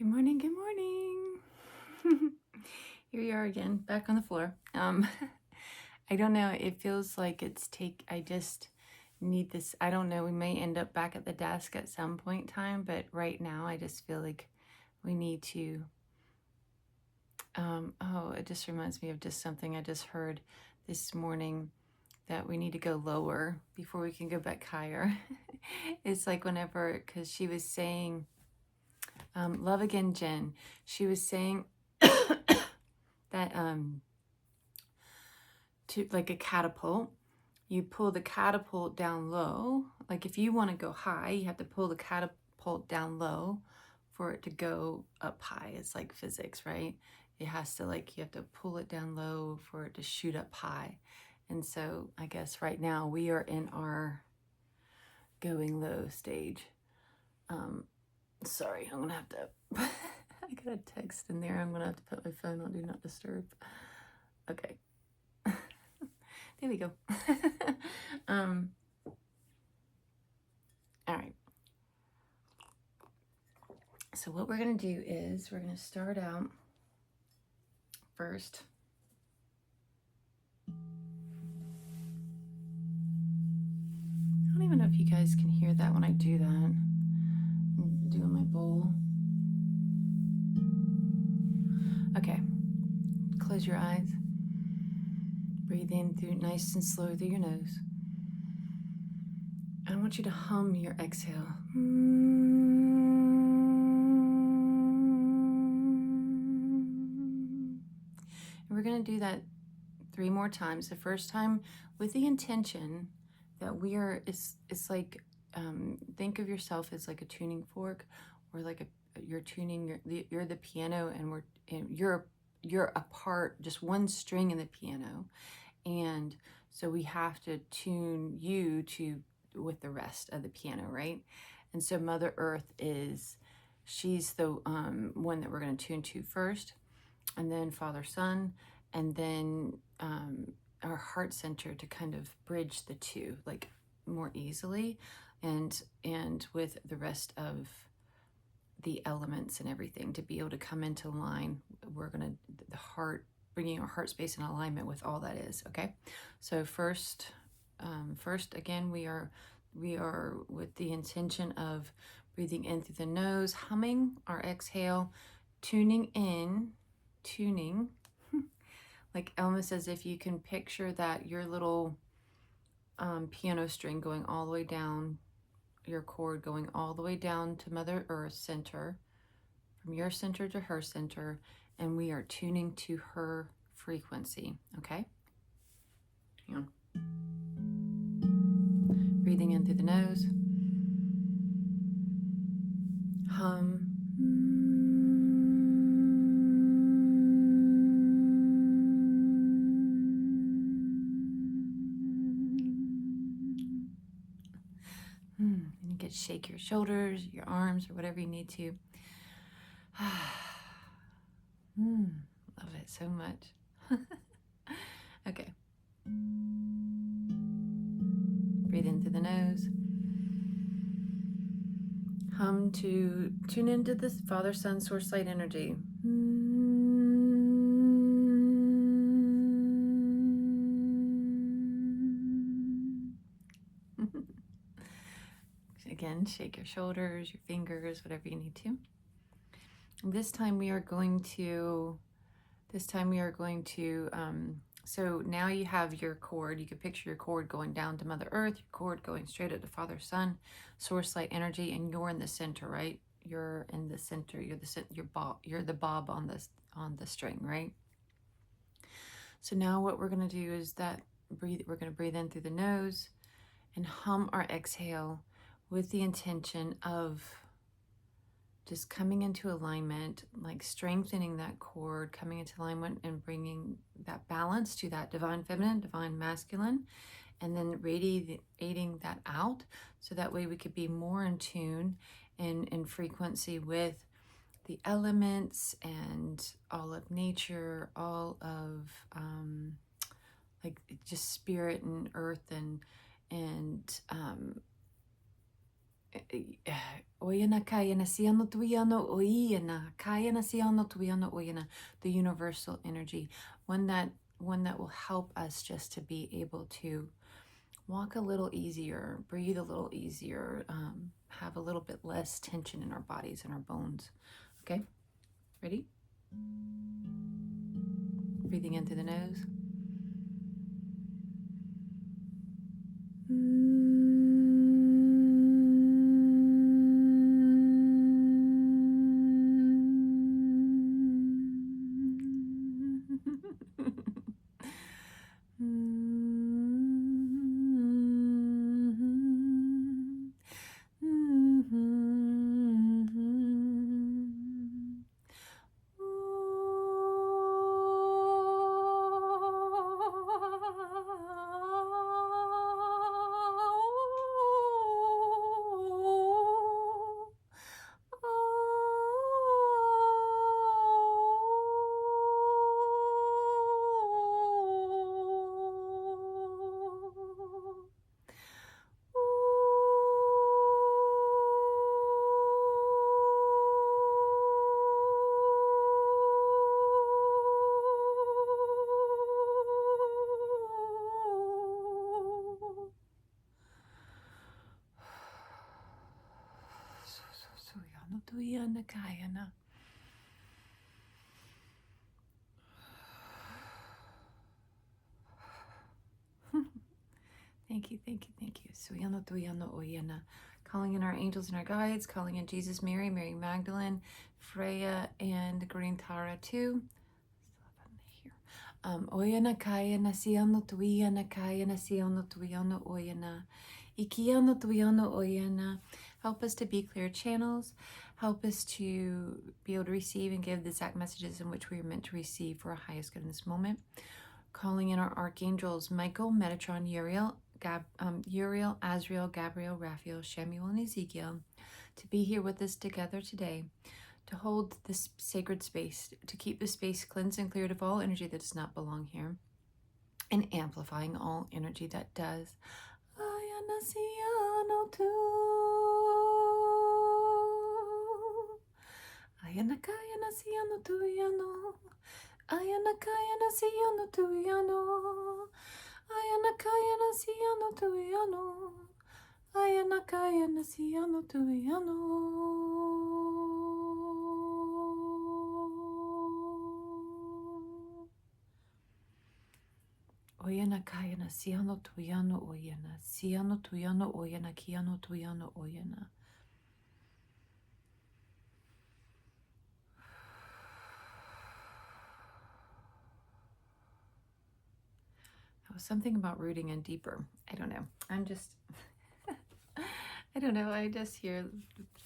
Good morning, good morning. Here you are again, back on the floor. I don't know, it feels like I just need this. I don't know, we may end up back at the desk at some point in time, but right now I just feel like we need to, oh, it just reminds me of just something I just heard this morning, that we need to go lower before we can go back higher. It's like whenever, because she was saying, love again, Jen. She was saying that to like a catapult, you pull the catapult down low. Like if you want to go high, you have to pull the catapult down low for it to go up high. It's like physics, right? It has to, like, you have to pull it down low for it to shoot up high. And so I guess right now we are in our going low stage. Sorry, I'm gonna have to I got a text in there. I'm gonna have to put my phone on do not disturb. Okay. There we go. All right. So what we're gonna do is we're gonna start out first. I don't even know if you guys can hear that when I do that. I'm doing my bowl. Okay. Close your eyes. Breathe in through nice and slow through your nose. I want you to hum your exhale. And we're going to do that 3 more times. The first time with the intention that we are, it's like, think of yourself as like a tuning fork, or like you're tuning, you're the piano, and you're a part, just one string in the piano. And so we have to tune you with the rest of the piano, right? And so Mother Earth she's the one that we're going to tune to first, and then Father Son, and then our heart center to kind of bridge the two, like, more easily, and with the rest of the elements and everything to be able to come into line. We're going to, the heart, bringing our heart space in alignment with all that is. Okay, so first again, we are with the intention of breathing in through the nose, humming our exhale, tuning like almost as if you can picture that your little piano string going all the way down, your chord going all the way down to Mother Earth center, from your center to her center, and we are tuning to her frequency. Okay, hang on. Breathing in through the nose, hum. And you can shake your shoulders, your arms, or whatever you need to. Love it so much. Okay. Breathe in through the nose. Hum to tune into this Father, Son, Source, Light energy. Again, shake your shoulders, your fingers, whatever you need to. And this time we are going to, so now you have your cord. You can picture your cord going down to Mother Earth, your cord going straight up to Father, Son, Source, Light energy, and you're in the center, right? You're in the center. You're the bob on the string, right? So now what we're going to do is we're going to breathe in through the nose and hum our exhale with the intention of just coming into alignment, like strengthening that cord, coming into alignment and bringing that balance to that divine feminine, divine masculine, and then radiating that out, so that way we could be more in tune and in frequency with the elements and all of nature, all of like just spirit and earth and Oyana kayana siano tuyano oyana kayana siano tuyano oyana, the universal energy, one that will help us just to be able to walk a little easier, breathe a little easier, have a little bit less tension in our bodies and our bones. Okay, ready? Breathing in through the nose. Thank you, thank you, thank you. Suyano tuyano oyana. Calling in our angels and our guides, calling in Jesus, Mary, Mary Magdalene, Freya, and Green Tara too. Oyana kaya na siano tuyana kaya na siano tuyano oyana. Ikiano tuyano oyana. Help us to be clear channels. Help us to be able to receive and give the exact messages in which we are meant to receive for our highest good in this moment. Calling in our archangels, Michael, Metatron, Uriel, Azrael, Gabriel, Raphael, Shamuel, and Ezekiel, to be here with us together today, to hold this sacred space, to keep the space cleansed and cleared of all energy that does not belong here, and amplifying all energy that does. Ayana kaya na siyano tuyano. Ayana kaya na siyano tuyano. Ayana kaya na siyano tuyano. Oyana kaya na siyano tuyano oyana. Siyano tuyano oyana kiyano tuyano oyana. Something about rooting in deeper. I don't know. I'm just, I don't know. I just hear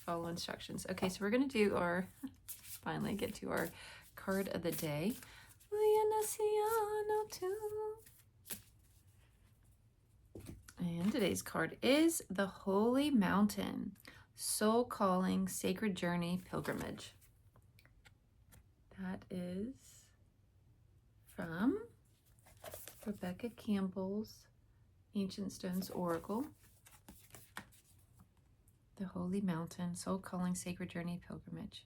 follow instructions. Okay, so we're going to do our, finally get to our card of the day. And today's card is the Holy Mountain, Soul Calling, Sacred Journey, Pilgrimage. That is from Rebecca Campbell's Ancient Stones Oracle. The Holy Mountain, Soul Calling, Sacred Journey, Pilgrimage.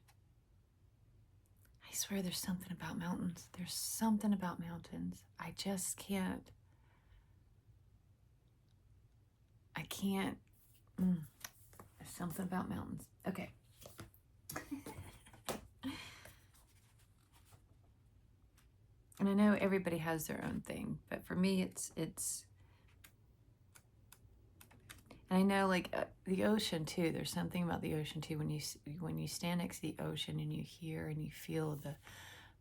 I swear there's something about mountains. There's something about mountains. I just can't. I can't. There's something about mountains. Okay. And I know everybody has their own thing, but for me, it's. And I know, like the ocean too. There's something about the ocean too. When you stand next to the ocean and you hear and you feel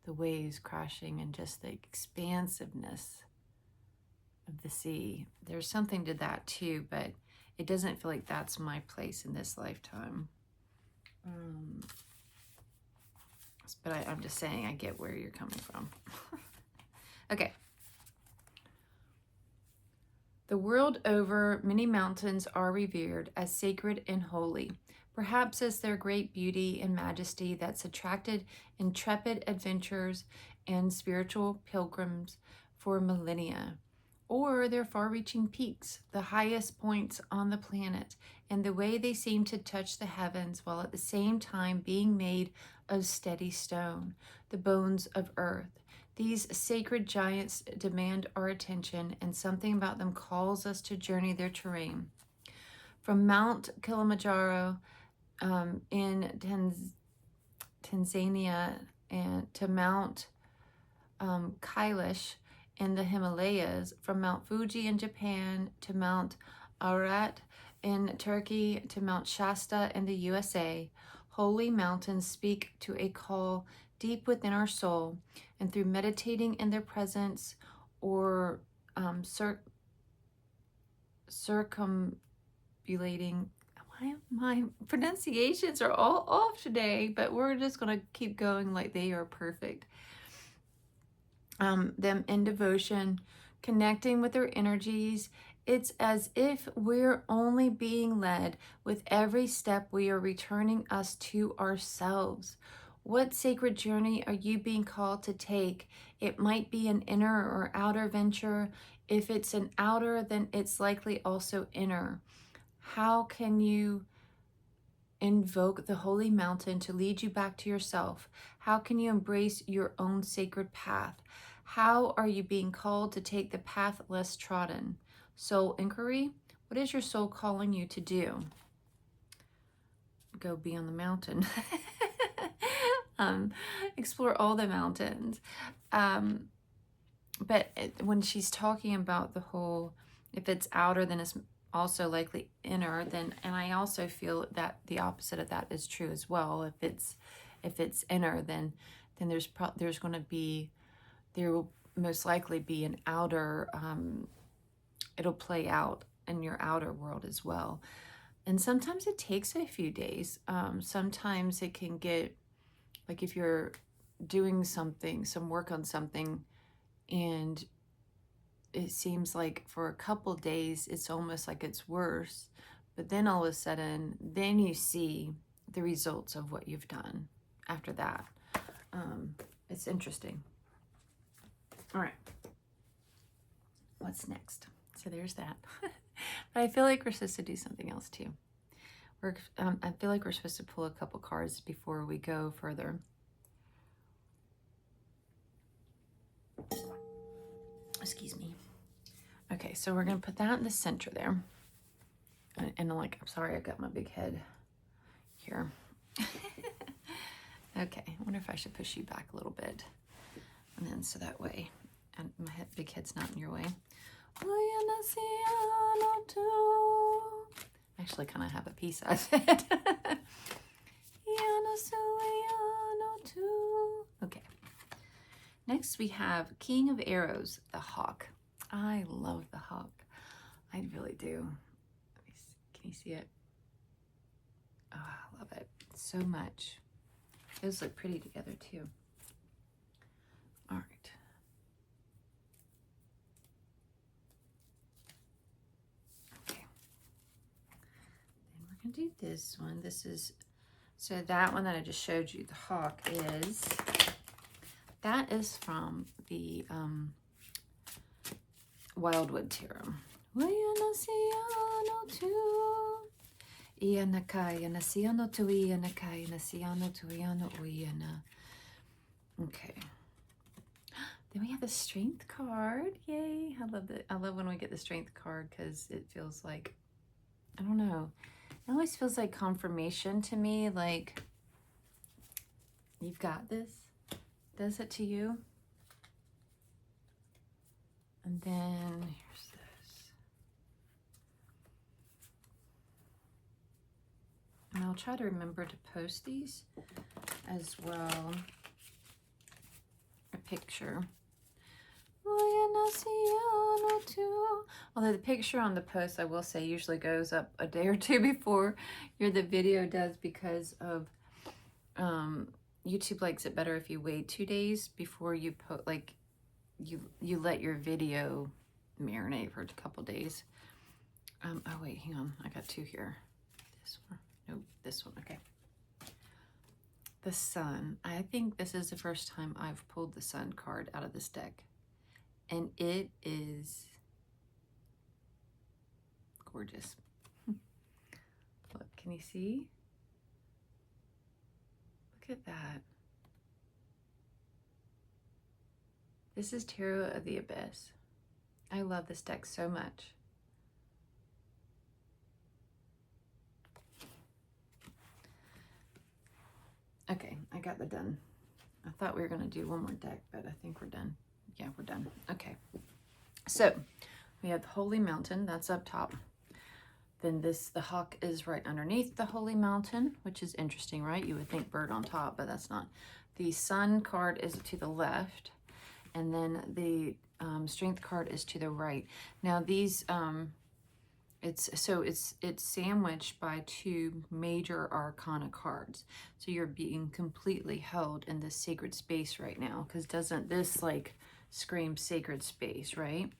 the waves crashing and just the expansiveness of the sea. There's something to that too, but it doesn't feel like that's my place in this lifetime. But I'm just saying, I get where you're coming from. Okay. The world over, many mountains are revered as sacred and holy, perhaps as their great beauty and majesty that's attracted intrepid adventurers and spiritual pilgrims for millennia. or their far-reaching peaks, the highest points on the planet, and the way they seem to touch the heavens while at the same time being made of steady stone, the bones of earth. These sacred giants demand our attention, and something about them calls us to journey their terrain. From Mount Kilimanjaro in Tanzania and to Mount Kailash in the Himalayas, from Mount Fuji in Japan to Mount Ararat in Turkey to Mount Shasta in the USA, holy mountains speak to a call deep within our soul, and through meditating in their presence or circumambulating. My pronunciations are all off today, but we're just going to keep going like they are perfect. Them in devotion, connecting with their energies. It's as if we're only being led. With every step, we are returning us to ourselves. What sacred journey are you being called to take? It might be an inner or outer venture. If it's an outer, then it's likely also inner. How can you invoke the holy mountain to lead you back to yourself? How can you embrace your own sacred path? How are you being called to take the path less trodden? Soul inquiry. What is your soul calling you to do? Go be on the mountain. Explore all the mountains. But when she's talking about the whole, if it's outer, then it's also likely inner. Then, and I also feel that the opposite of that is true as well. If it's inner, then there's going to be, there will most likely be an outer. It'll play out in your outer world as well. And sometimes it takes a few days. Sometimes it can get, like if you're doing something, some work on something, and it seems like for a couple days, it's almost like it's worse. But then all of a sudden, then you see the results of what you've done after that. It's interesting. All right. What's next? So there's that. But I feel like we're supposed to do something else too. I feel like we're supposed to pull a couple cards before we go further. Excuse me. Okay, so we're going to put that in the center there. And I'm sorry, I got my big head here. Okay, I wonder if I should push you back a little bit. And then so that way, and my big head's not in your way. Actually, kind of have a piece of it. Okay. Next, we have King of Arrows, the hawk. I love the hawk. I really do. Can you see it? Oh, I love it so much. Those look pretty together too. All right. Okay. Then we're going to do this one. This is, so that one that I just showed you, the hawk, that is from the Wildwood Tarot. Okay. Then we have the Strength card. Yay. I love it. I love when we get the Strength card because it feels like, I don't know. It always feels like confirmation to me. Like, you've got this. Does it to you? And then here's this. And I'll try to remember to post these as well. A picture. Although the picture on the post, I will say, usually goes up a day or two before the video does, because of YouTube likes it better if you wait 2 days before you put, like, you let your video marinate for a couple days. Oh wait, hang on, I got two here. This one, nope, this one. Okay. The Sun. I think this is the first time I've pulled the Sun card out of this deck, and it is gorgeous. Look, can you see? Look at that. This is Tarot of the Abyss. I love this deck so much. Okay, I got that done. I thought we were going to do one more deck, but I think we're done. Yeah, we're done. Okay. So, we have the Holy Mountain. That's up top. Then the hawk is right underneath the Holy Mountain, which is interesting, right? You would think bird on top, but that's not. The Sun card is to the left, and then the Strength card is to the right. Now these, it's sandwiched by two major arcana cards. So you're being completely held in this sacred space right now, because doesn't this like scream sacred space, right?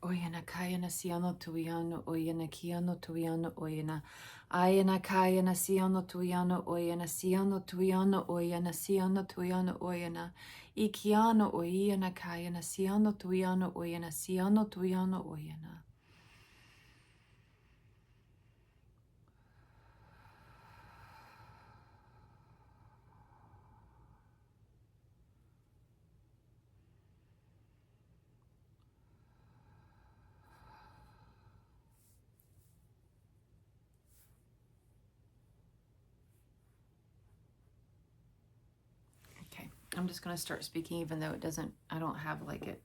Oyana kayana siano tuiano oyana kiano tuiano oyana ayana kayana siano tuiano oyana siano tuiano oyana siano tuiano oyana ikiano oyana kayana siano tuiano oyana siano tuiano oyana. I'm just going to start speaking, even though it doesn't, I don't have like it,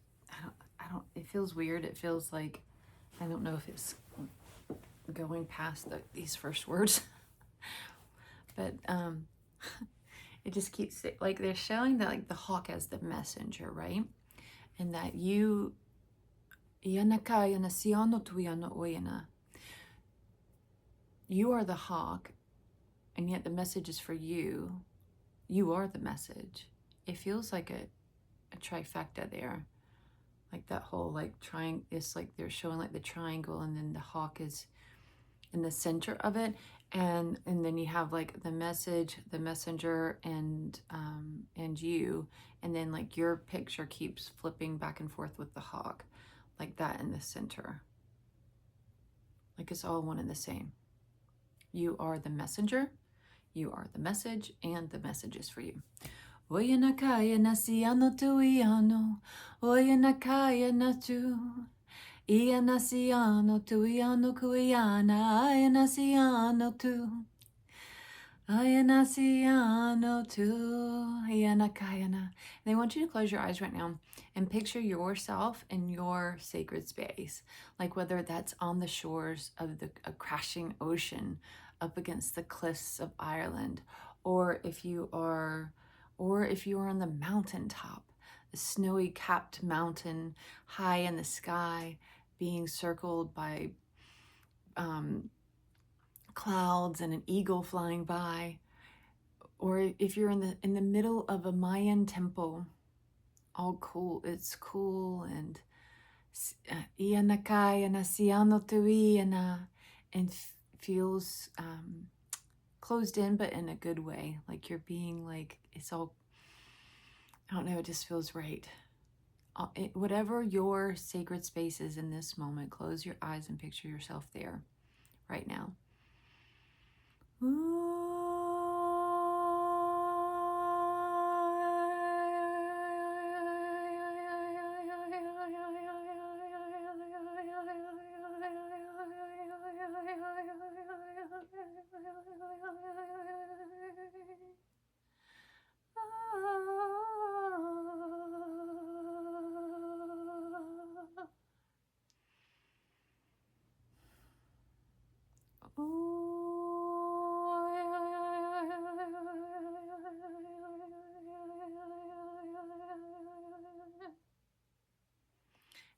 it feels weird. It feels like, I don't know if it's going past these first words, but it just keeps, like they're showing that like the hawk as the messenger, right? And that you are the hawk, and yet the message is for you. You are the message. It feels like a trifecta there, like that whole like triangle. It's like they're showing like the triangle, and then the hawk is in the center of it, and then you have like the message, the messenger, and you, and then like your picture keeps flipping back and forth with the hawk, like that in the center. Like it's all one and the same. You are the messenger, you are the message, and the message is for you. Oyana kaya nasiano tuiano, oyana kaya natu, ianasiano tuiano kuiana, ianasiano tu, ianasiano tu, ianakayana. And I want you to close your eyes right now and picture yourself in your sacred space, like whether that's on the shores of a crashing ocean, up against the cliffs of Ireland, or if you are on the mountaintop, a snowy capped mountain high in the sky, being circled by clouds and an eagle flying by, or if you're in the middle of a Mayan temple, all cool, it's cool, and and feels closed in, but in a good way, like you're being like, it's all, I don't know, it just feels right. Whatever your sacred space is in this moment, close your eyes and picture yourself there right now.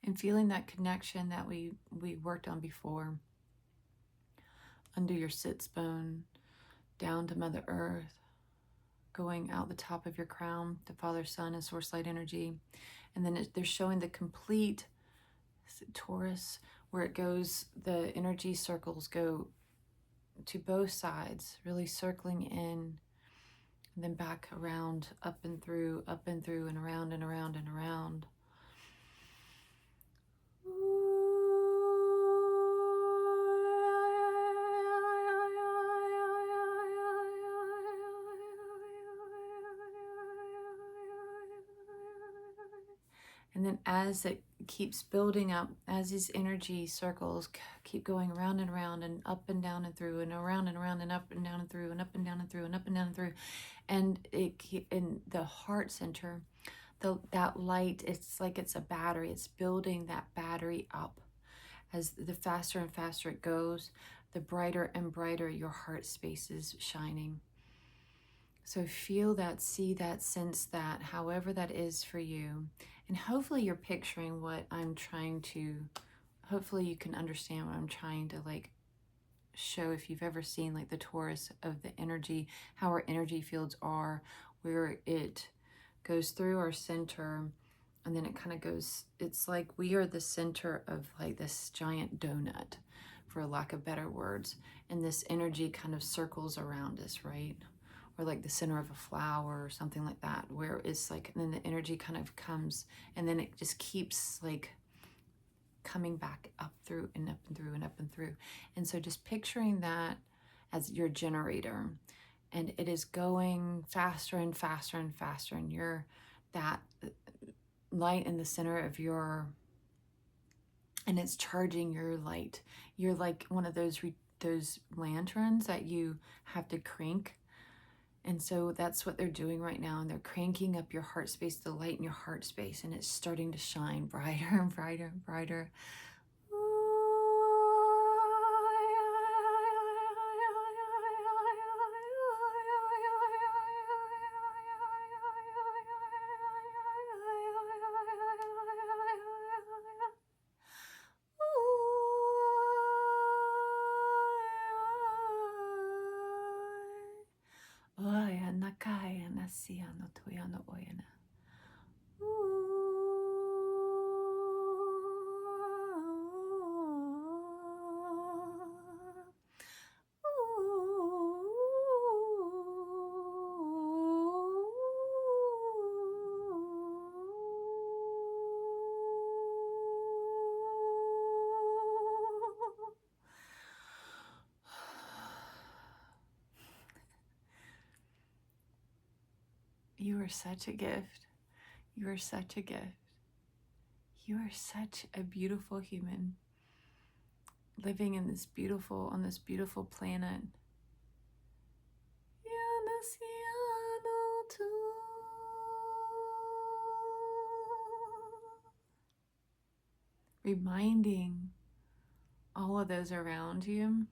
And feeling that connection that we worked on before, under your sits bone, down to Mother Earth, going out the top of your crown, the Father, Son, and Source Light energy. And then they're showing the complete torus, where it goes, the energy circles go to both sides, really circling in, and then back around, up and through, and around and around and around. And then as it keeps building up, as these energy circles keep going around and up and down and through and around and up and down and through and up and down and through and up and down and through, and in the heart center, that light, it's like it's a battery. It's building that battery up. As the faster and faster it goes, the brighter and brighter your heart space is shining. So feel that, see that, sense that, however that is for you. And hopefully you're picturing what I'm trying to, hopefully you can understand what I'm trying to like show. If you've ever seen like the torus of the energy, how our energy fields are, where it goes through our center and then it kind of goes, it's like we are the center of like this giant donut, for lack of better words, and this energy kind of circles around us, right? Or like the center of a flower or something like that, where it's like, and then the energy kind of comes and then it just keeps like coming back up through and up and through and up and through. And so just picturing that as your generator, and it is going faster and faster and faster, and you're that light in the center of your, and it's charging your light. You're like one of those lanterns that you have to crank. And so that's what they're doing right now. And they're cranking up your heart space, the light in your heart space, and it's starting to shine brighter and brighter and brighter. Oya nakaya nasia no tuya no oyana. You are such a gift. You are such a gift. You are such a beautiful human living in this beautiful, on this beautiful planet. Reminding all of those around you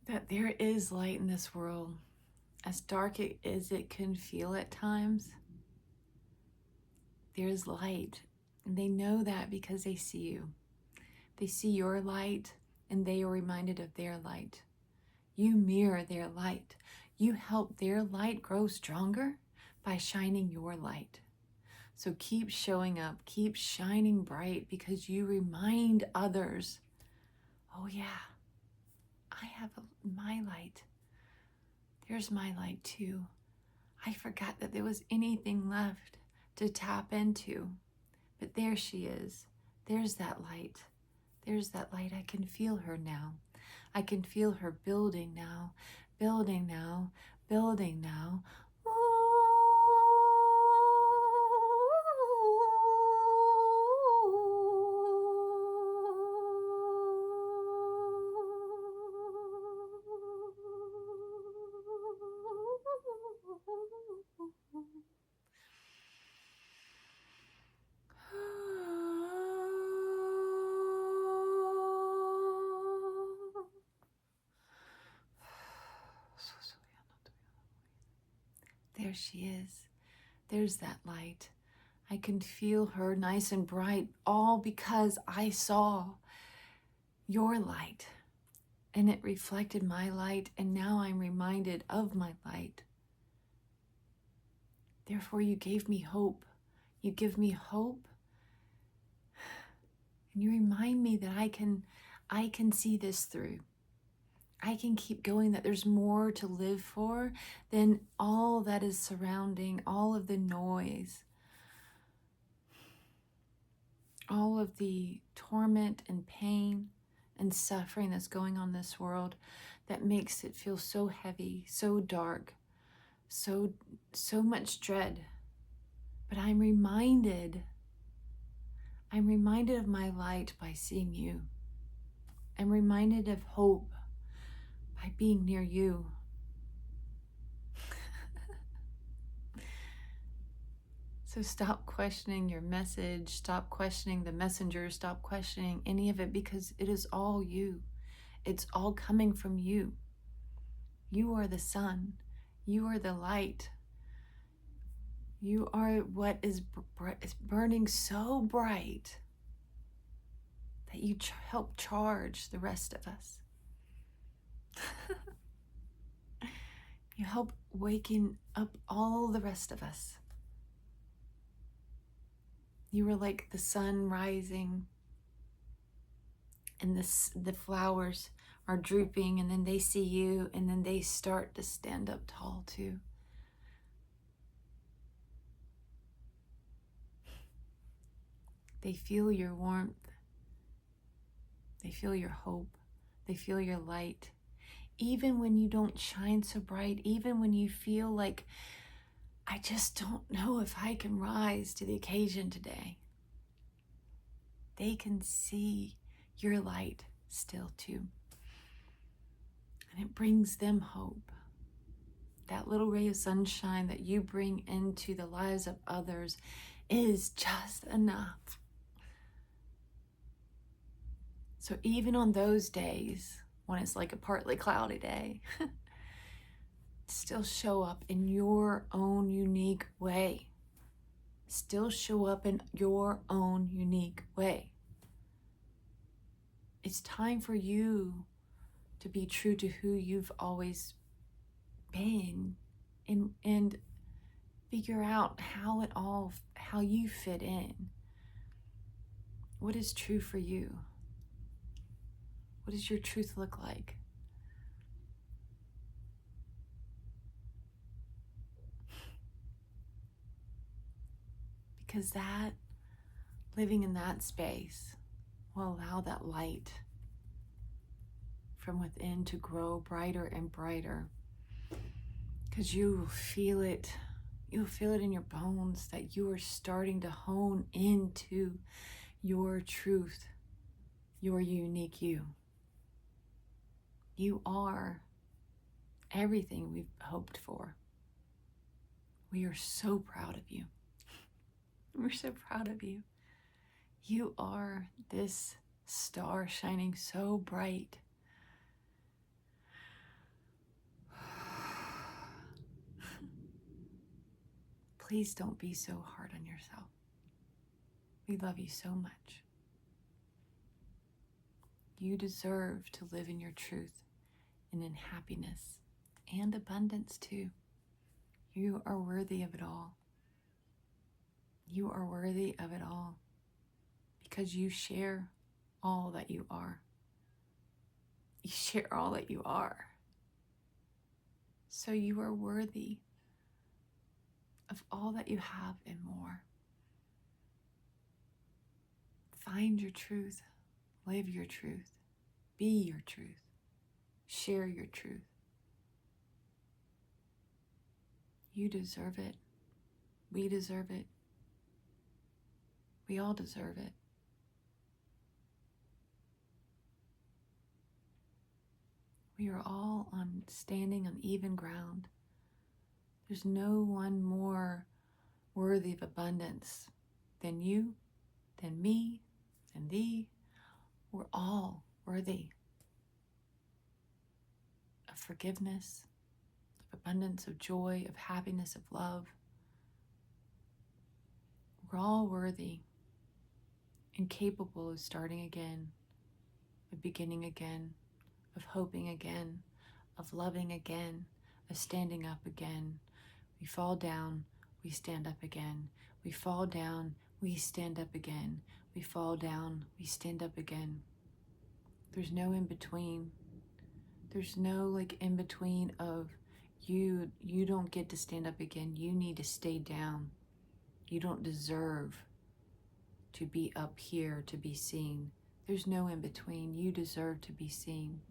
that there is light in this world. As dark as it can feel at times, there's light. And they know that because they see you. They see your light and they are reminded of their light. You mirror their light. You help their light grow stronger by shining your light. So keep showing up, keep shining bright, because you remind others, oh yeah, I have my light. There's my light too. I forgot that there was anything left to tap into. But there she is. There's that light. There's that light. I can feel her now. I can feel her building now, building now, building now. There she is. There's that light. I can feel her nice and bright, all because I saw your light and it reflected my light, and now I'm reminded of my light. Therefore, you gave me hope. You give me hope, and you remind me that I can see this through. I can keep going, that there's more to live for than all that is surrounding, all of the noise, all of the torment and pain and suffering that's going on in this world that makes it feel so heavy, so dark, so much dread. But I'm reminded of my light by seeing you. I'm reminded of hope by being near you. So stop questioning your message, stop questioning the messenger, stop questioning any of it, because it is all you. It's all coming from you. You are the sun. You are the light. You are what is burning so bright that you help charge the rest of us. You help waking up all the rest of us. You are like the sun rising, and the flowers are drooping, and then they see you, and then they start to stand up tall too. They feel your warmth. They feel your hope. They feel your light. Even when you don't shine so bright, even when you feel like, I just don't know if I can rise to the occasion today, they can see your light still too. And it brings them hope. That little ray of sunshine that you bring into the lives of others is just enough. So even on those days when it's like a partly cloudy day, still show up in your own unique way. Still show up in your own unique way. It's time for you to be true to who you've always been, and figure out how you fit in. What is true for you? What does your truth look like? Because that, living in that space, will allow that light from within to grow brighter and brighter. Because you will feel it. You'll feel it in your bones that you are starting to hone into your truth, your unique you. You are everything we've hoped for. We are so proud of you. We're so proud of you. You are this star shining so bright. Please don't be so hard on yourself. We love you so much. You deserve to live in your truth and in happiness and abundance too. You are worthy of it all. You are worthy of it all because you share all that you are. You share all that you are. So you are worthy of all that you have and more. Find your truth. Live your truth. Be your truth. Share your truth. You deserve it. We deserve it. We all deserve it. We are all standing on even ground. There's no one more worthy of abundance than you, than me, than thee. We're all worthy of forgiveness, of abundance, of joy, of happiness, of love. We're all worthy and capable of starting again, of beginning again, of hoping again, of loving again, of standing up again. We fall down, we stand up again. We fall down, we stand up again. We fall down, we stand up again. There's no in between. There's no in between of you don't get to stand up again. You need to stay down. You don't deserve to be up here to be seen. There's no in between. You deserve to be seen.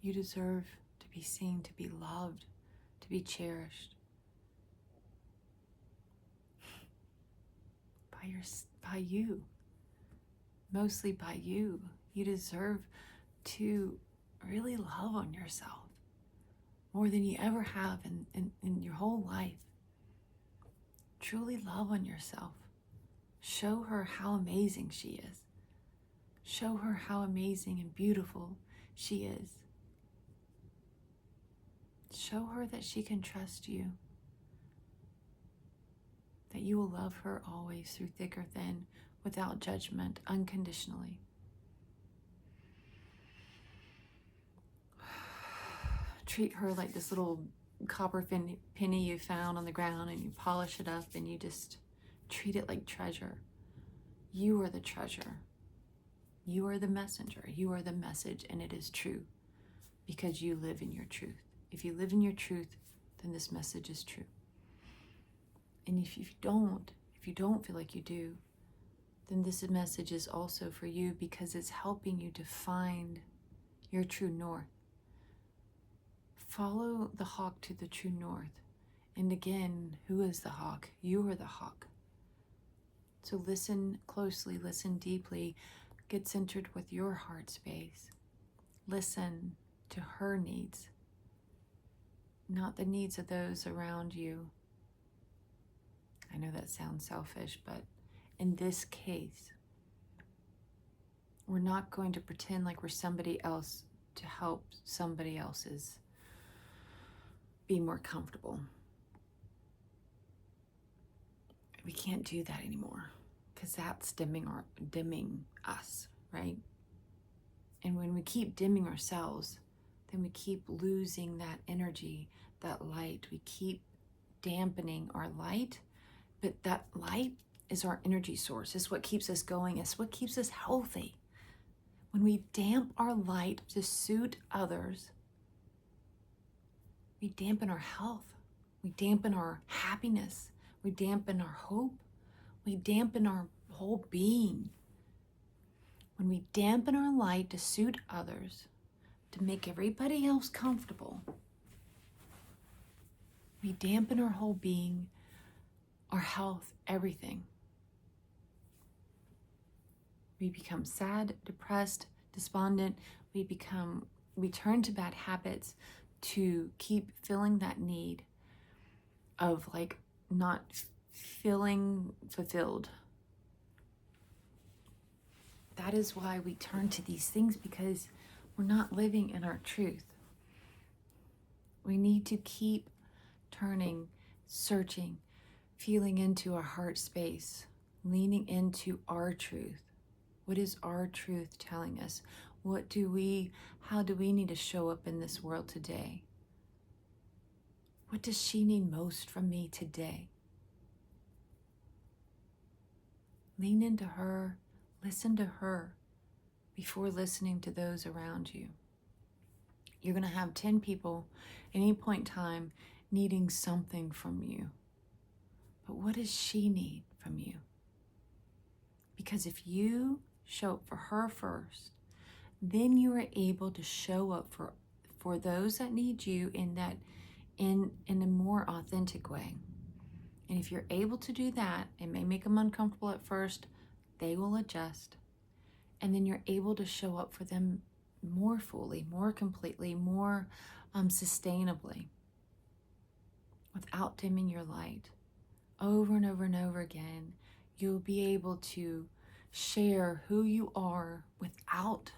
You deserve to be seen, to be loved, to be cherished by you, mostly by you. You deserve to really love on yourself more than you ever have in your whole life. Truly love on yourself. Show her how amazing she is. Show her how amazing and beautiful she is. Show her that she can trust you, that you will love her always through thick or thin, without judgment, unconditionally. Treat her like this little copper penny you found on the ground, and you polish it up and you just treat it like treasure. You are the treasure. You are the messenger. You are the message, and it is true because you live in your truth. If you live in your truth, then this message is true. And if you don't feel like you do, then this message is also for you, because it's helping you to find your true north. Follow the hawk to the true north. And again, who is the hawk? You are the hawk. So listen closely, listen deeply, get centered with your heart space. Listen to her needs, not the needs of those around you. I know that sounds selfish, but in this case, we're not going to pretend like we're somebody else to help somebody else's be more comfortable. We can't do that anymore, because that's dimming us, right? And when we keep dimming ourselves, then we keep losing that energy, that light. We keep dampening our light, but that light is our energy source. It's what keeps us going. It's what keeps us healthy. When we damp our light to suit others, we dampen our health. We dampen our happiness. We dampen our hope. We dampen our whole being. When we dampen our light to suit others, to make everybody else comfortable, we dampen our whole being, our health, everything. We become sad, depressed, despondent. We turn to bad habits to keep filling that need of like not feeling fulfilled. That is why we turn to these things, because we're not living in our truth. We need to keep turning, searching, feeling into our heart space, leaning into our truth. What is our truth telling us? How do we need to show up in this world today? What does she need most from me today? Lean into her, listen to her before listening to those around you. You're going to have 10 people at any point in time needing something from you. But what does she need from you? Because if you show up for her first, then you are able to show up for those that need you in a more authentic way. And if you're able to do that, it may make them uncomfortable at first, they will adjust. And then you're able to show up for them more fully, more completely, more sustainably, without dimming your light. Over and over and over again, you'll be able to share who you are without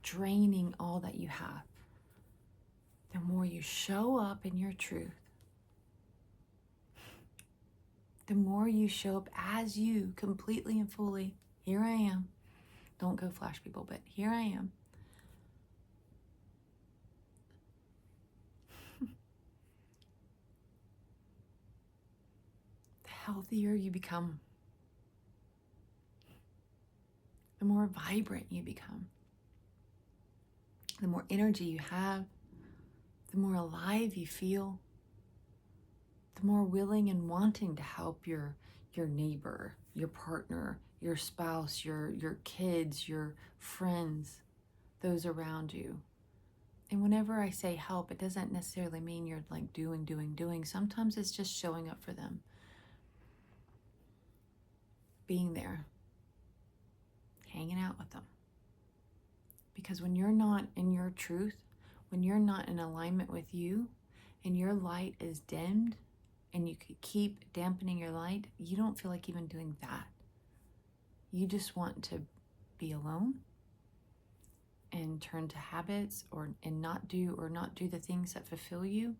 draining all that you have. The more you show up in your truth, the more you show up as you, completely and fully. Here I am. Don't go flash, people, but here I am. The healthier you become, the more vibrant you become, the more energy you have, the more alive you feel, the more willing and wanting to help your neighbor, your partner, your spouse, your kids, your friends, those around you. And whenever I say help, it doesn't necessarily mean you're like doing. Sometimes it's just showing up for them, being there, hanging out with them. Because when you're not in your truth, when you're not in alignment with you, and your light is dimmed, and you could keep dampening your light, you don't feel like even doing that. You just want to be alone and turn to habits and not do the things that fulfill you,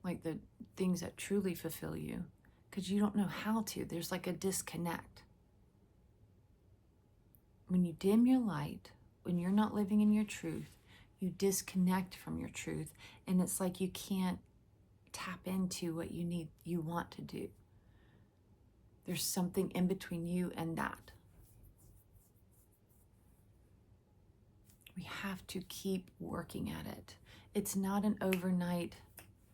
like the things that truly fulfill you, because you don't know how to. There's like a disconnect. When you dim your light, when you're not living in your truth, you disconnect from your truth, and it's like you can't tap into what you want to do. There's something in between you and that. We have to keep working at it. It's not an overnight,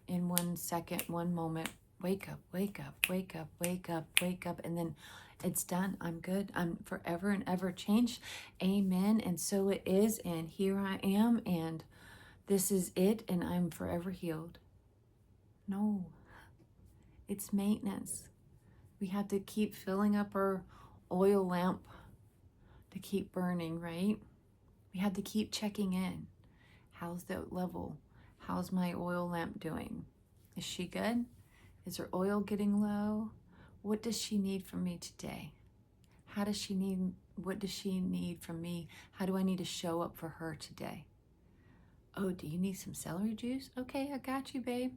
in 1 second, 1 moment, wake up, wake up, wake up, wake up, wake up, and then it's done. I'm good. I'm forever and ever changed. Amen. And so it is. And here I am. And this is it. And I'm forever healed. No, it's maintenance. We have to keep filling up our oil lamp to keep burning, right? We have to keep checking in. How's the level? How's my oil lamp doing? Is she good? Is her oil getting low? What does she need from me today? What does she need from me? How do I need to show up for her today? Oh, do you need some celery juice? Okay, I got you, babe.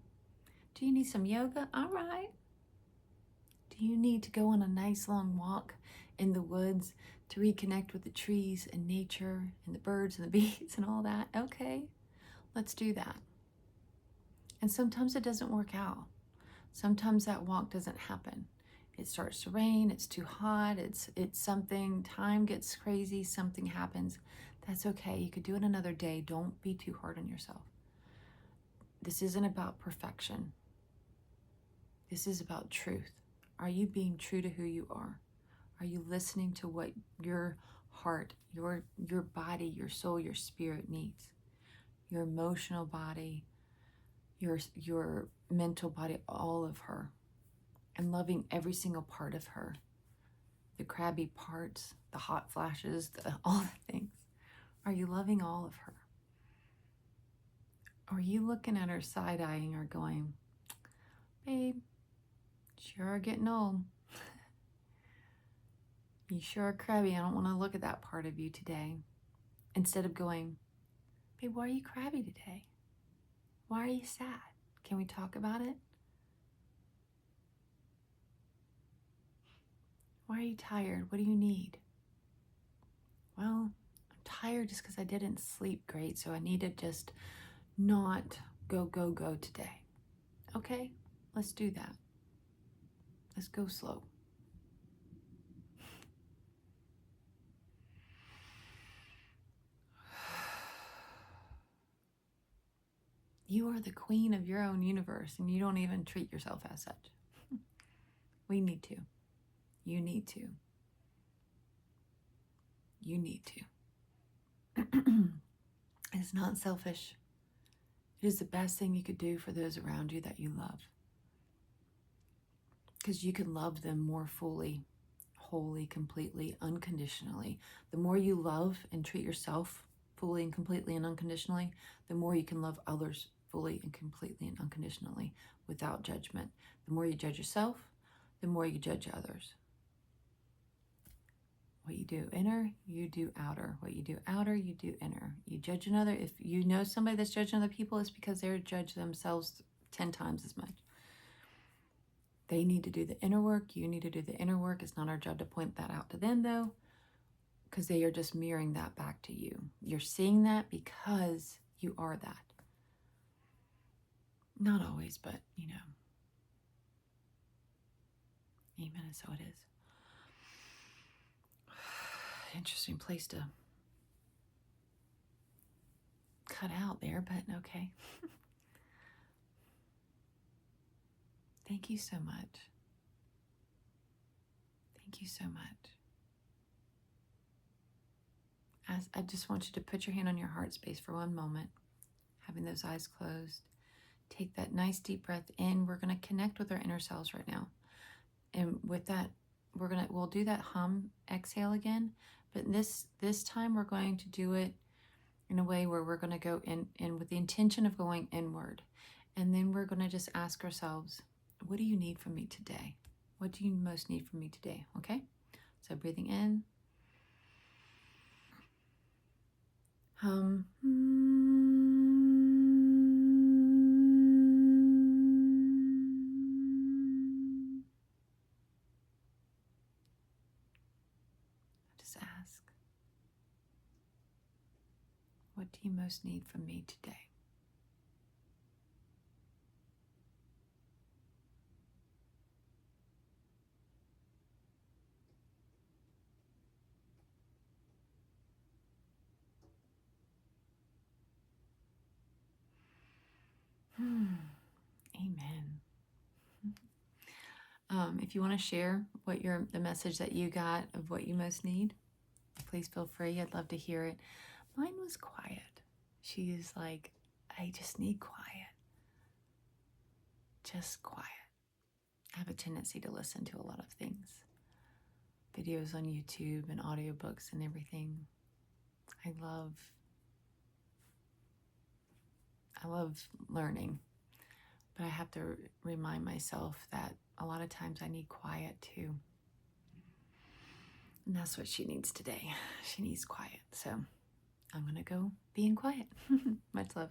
Do you need some yoga? All right. Do you need to go on a nice long walk in the woods to reconnect with the trees and nature and the birds and the bees and all that? Okay, let's do that. And sometimes it doesn't work out. Sometimes that walk doesn't happen. It starts to rain, it's too hot, it's something, time gets crazy, something happens. That's okay. You could do it another day. Don't be too hard on yourself. This isn't about perfection. This is about truth. Are you being true to who you are? Are you listening to what your heart, your body, your soul, your spirit needs? Your emotional body, your mental body, all of her. And loving every single part of her. The crabby parts, the hot flashes, all the things. Are you loving all of her? Or are you looking at her side-eyeing her going, babe, sure are getting old. You sure are crabby. I don't want to look at that part of you today. Instead of going, babe, why are you crabby today? Why are you sad? Can we talk about it? Why are you tired? What do you need? Well, I'm tired just because I didn't sleep great, so I need to just not go today. Okay, let's do that. Let's go slow. You are the queen of your own universe, and you don't even treat yourself as such. We need to. You need to. You need to. It's not selfish. It is the best thing you could do for those around you that you love. Because you can love them more fully, wholly, completely, unconditionally. The more you love and treat yourself fully and completely and unconditionally, the more you can love others fully and completely and unconditionally without judgment. The more you judge yourself, the more you judge others. What you do inner, you do outer. What you do outer, you do inner. You judge another. If you know somebody that's judging other people, it's because they're judging themselves 10 times as much. They need to do the inner work. You need to do the inner work. It's not our job to point that out to them, though, because they are just mirroring that back to you. You're seeing that because you are that. Not always, but, you know. Amen, and so it is. Interesting place to cut out there, but okay. Thank you so much. Thank you so much. I just want you to put your hand on your heart space for one moment. having those eyes closed. Take that nice deep breath in. We're going to connect with our inner selves right now. And with that, we'll do that hum exhale again, but this time we're going to do it in a way where we're going to go in with the intention of going inward. And then we're going to just ask ourselves, what do you need from me today? What do you most need from me today? Okay? So breathing in. Hum. Just ask, what do you most need from me today? Amen. If you want to share what the message that you got of what you most need, please feel free. I'd love to hear it. Mine was quiet. She's like, I just need quiet. Just quiet. I have a tendency to listen to a lot of things. Videos on YouTube and audiobooks and everything. I love learning, but I have to remind myself that a lot of times I need quiet too. And that's what she needs today. She needs quiet. So I'm going to go be in quiet. Much love.